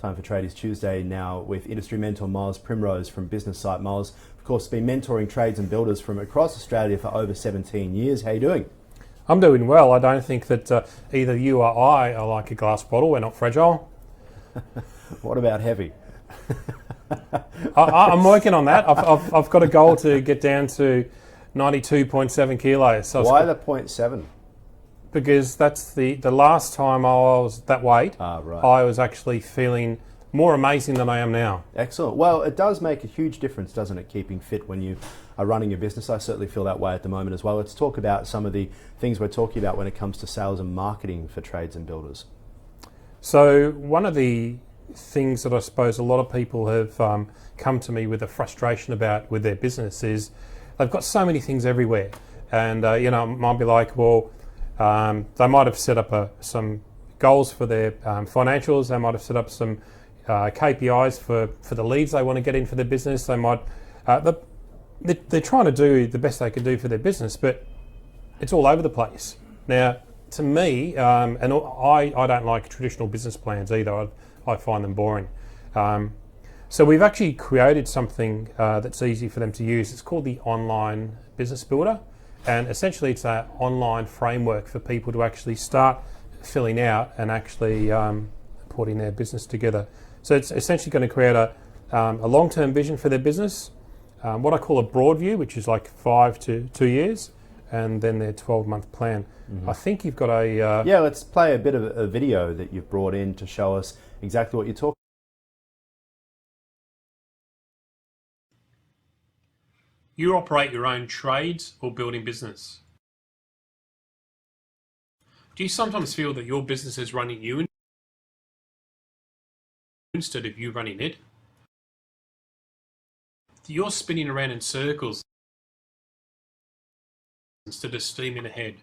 Time for Tradies Tuesday now with industry mentor Miles Primrose from BusinessSight. Miles, of course, been mentoring trades and builders from across Australia for over 17 years. How are you doing? I'm doing well. I don't think that either you or I are like a glass bottle. We're not fragile. What about heavy? I'm working on that. I've got a goal to get down to 92.7 kilos. So why the 0.7? Because that's the last time I was that weight, right. I was actually feeling more amazing than I am now. Excellent. Well, it does make a huge difference, doesn't it, keeping fit when you are running your business? I certainly feel that way at the moment as well. Let's talk about some of the things we're talking about when it comes to sales and marketing for trades and builders. So one of the things that I suppose a lot of people have come to me with a frustration about with their business is they've got so many things everywhere. And, it might be like, well, they might have set up some goals for their financials. They might have set up some KPIs for the leads they want to get in for their business. They might they're trying to do the best they can do for their business, but it's all over the place. Now, to me, and I don't like traditional business plans either. I find them boring. So we've actually created something that's easy for them to use. It's called the Online Business Builder. And essentially it's an online framework for people to actually start filling out and actually putting their business together. So it's essentially going to create a long-term vision for their business, what I call a broad view, which is like 5 to 2 years, and then their 12-month plan. Mm-hmm. I think you've got a... Yeah, let's play a bit of a video that you've brought in to show us exactly what you're talking about. You operate your own trades or building business. Do you sometimes feel that your business is running you instead of you running it? You're spinning around in circles instead of steaming ahead.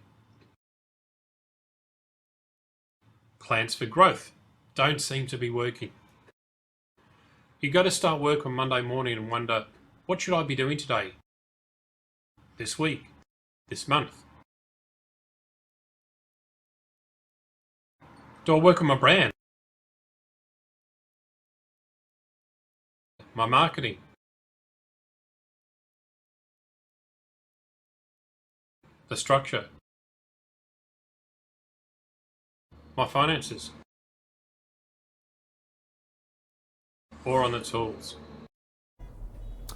Plans for growth don't seem to be working. You go to start work on Monday morning and wonder, what should I be doing today? This week? This month? Do I work on my brand? My marketing? The structure? My finances? Or on the tools?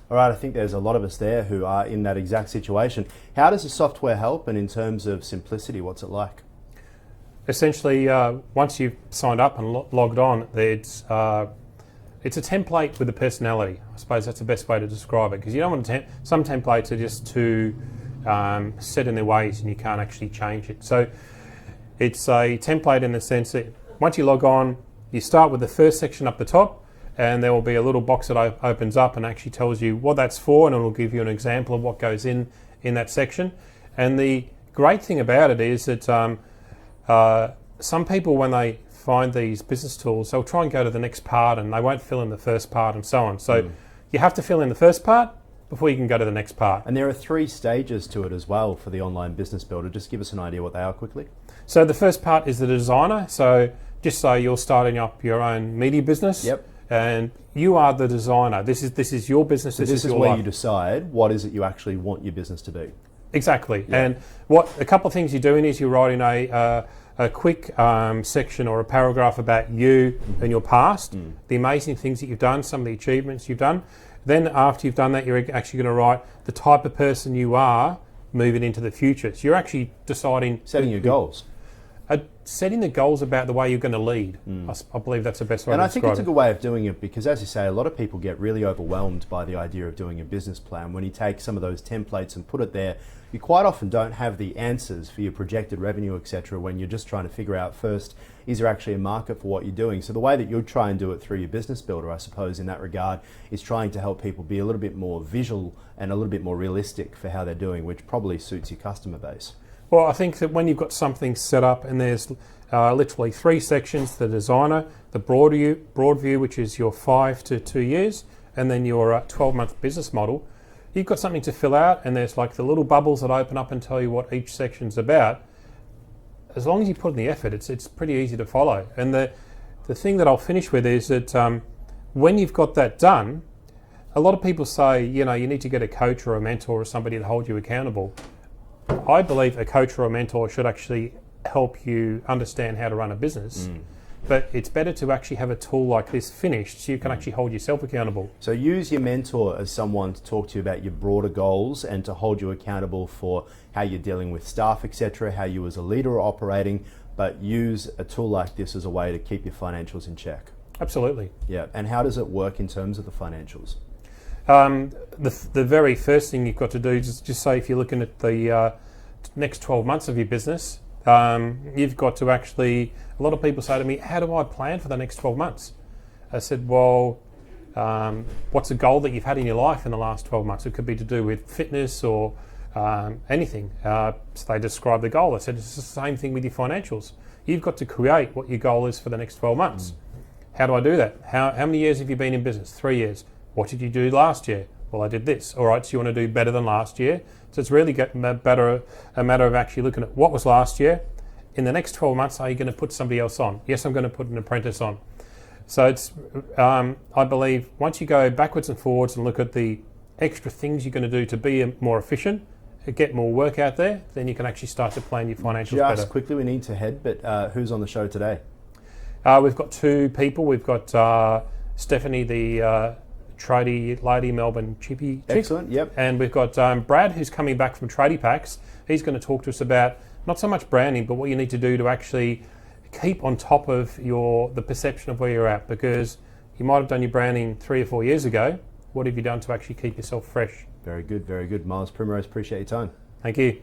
All right, I think there's a lot of us there who are in that exact situation. How does the software help, and in terms of simplicity, what's it like? Essentially, once you've signed up and logged on, it's a template with a personality. I suppose that's the best way to describe it, because you don't want some templates are just too set in their ways and you can't actually change it. So it's a template in the sense that once you log on, you start with the first section up the top, and there will be a little box that opens up and actually tells you what that's for, and it will give you an example of what goes in that section. And the great thing about it is that some people, when they find these business tools, they'll try and go to the next part and they won't fill in the first part and so on. So you have to fill in the first part before you can go to the next part. And there are 3 stages to it as well for the Online Business Builder. Just give us an idea what they are quickly. So the first part is the designer. So just say you're starting up your own media business. Yep. And you are the designer. This is your business. So this is your where life. you decide what is it you actually want your business to be. Exactly. Yeah. And what a couple of things you're doing is you're writing a quick section or a paragraph about you and your past, the amazing things that you've done, some of the achievements you've done. Then after you've done that, you're actually going to write the type of person you are moving into the future. So you're actually deciding... Setting your goals. Setting the goals about the way you're going to lead. I believe that's the best way to describe it. And I think it's a good way of doing it, because, as you say, a lot of people get really overwhelmed by the idea of doing a business plan. When you take some of those templates and put it there, you quite often don't have the answers for your projected revenue, etc., when you're just trying to figure out first, is there actually a market for what you're doing? So the way that you try and do it through your business builder, I suppose, in that regard, is trying to help people be a little bit more visual and a little bit more realistic for how they're doing, which probably suits your customer base. Well, I think that when you've got something set up and there's literally 3 sections, the designer, the broad view, which is your 5 to 2 years, and then your 12-month business model, you've got something to fill out, and there's like the little bubbles that open up and tell you what each section's about. As long as you put in the effort, it's pretty easy to follow. And the thing that I'll finish with is that when you've got that done, a lot of people say, you need to get a coach or a mentor or somebody to hold you accountable. I believe a coach or a mentor should actually help you understand how to run a business. But it's better to actually have a tool like this finished so you can actually hold yourself accountable. So use your mentor as someone to talk to you about your broader goals and to hold you accountable for how you're dealing with staff, etc., how you as a leader are operating, but use a tool like this as a way to keep your financials in check. Absolutely. Yeah, and how does it work in terms of the financials? The very first thing you've got to do is just say if you're looking at the next 12 months of your business, you've got to actually, a lot of people say to me, how do I plan for the next 12 months? I said, well, what's a goal that you've had in your life in the last 12 months? It could be to do with fitness or anything. So they describe the goal. I said, it's the same thing with your financials. You've got to create what your goal is for the next 12 months. How do I do that? How many years have you been in business? 3 years. What did you do last year? Well, I did this. All right, so you want to do better than last year. So it's really a matter of actually looking at what was last year. In the next 12 months, are you going to put somebody else on? Yes, I'm going to put an apprentice on. So it's, I believe, once you go backwards and forwards and look at the extra things you're going to do to be more efficient, get more work out there, then you can actually start to plan your financials better. Just quickly, we need to head, but who's on the show today? We've got two people. We've got Stephanie, the tradie lady, Melbourne chippy chick. Excellent, yep. And we've got Brad, who's coming back from Tradie Packs. He's going to talk to us about not so much branding, but what you need to do to actually keep on top of the perception of where you're at, because you might have done your branding 3 or 4 years ago. What have you done to actually keep yourself fresh? Very good, very good. Miles, Primrose, appreciate your time. Thank you.